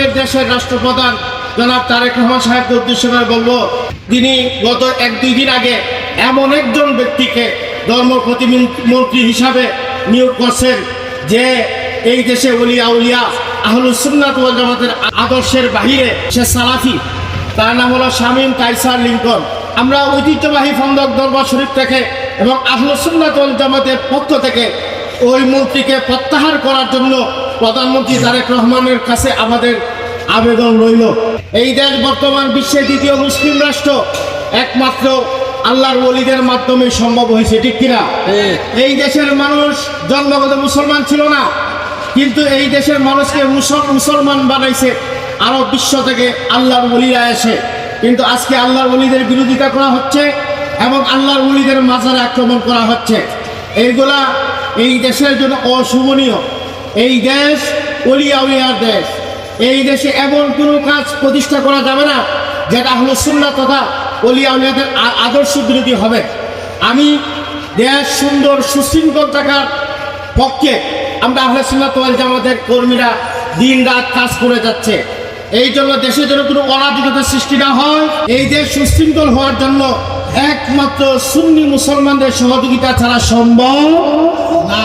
আমাদের দেশের রাষ্ট্রপ্রধান জনাব তারেক রহমান সাহেবকে উদ্দেশ্য করে বলবো, তিনি গত 1-2 দিন আগে এমন একজন ব্যক্তিকে ধর্ম প্রতিমন্ত্রী হিসাবে নিয়োগ করছেন যে এই দেশে ওলিয়া উলিয়া আহলুস সুন্নাত ওয়াল জামাতের আদর্শের বাহিরে সে সালাফি। তার নাম হলো শামীম কায়সার লিঙ্কন। আমরা ঐতিহ্যবাহী ফন্দক দরবার শরীফ থেকে এবং আহলুস সুন্নাত ওয়াল জামাতের পক্ষ থেকে ওই মন্ত্রীকে প্রত্যাহার করার জন্য প্রধানমন্ত্রী তারেক রহমানের কাছে আমাদের আবেদন রইল। এই দেশ বর্তমান বিশ্বের দ্বিতীয় মুসলিম রাষ্ট্র, একমাত্র আল্লাহর ওলিদের মাধ্যমে সম্ভব হয়েছে, ঠিক কিনা? এই দেশের মানুষ জন্মগত মুসলমান ছিল না, কিন্তু এই দেশের মানুষকে মুসলমান বানাইছে আরব বিশ্ব থেকে আল্লাহর ওলিরা এসে। কিন্তু আজকে আল্লাহর ওলিদের বিরোধিতা করা হচ্ছে এবং আল্লাহর ওলিদের মাজারে আক্রমণ করা হচ্ছে। এইগুলা এই দেশের জন্য অশুভনীয়। এই দেশ ওলিয়া উলিয়ার দেশ। এই দেশে এমন কোনো কাজ প্রতিষ্ঠা করা যাবে না যেটা আহলুস সুন্নাত তথা ওলিয়া উলিয়াদের আদর্শ বিরোধী হবে। আমি দেশ সুন্দর সুশৃঙ্খল থাকার পক্ষে আমরা আহলুস সুন্নাত ওয়াল জামাতের কর্মীরা দিন রাত কাজ করে যাচ্ছে। এই জন্য দেশের জন্য কোনো অরাজকতার সৃষ্টি না হয়, এই দেশ সুশৃঙ্খল হওয়ার জন্য একমাত্র সুন্নি মুসলমানদের সহযোগিতা ছাড়া সম্ভব না।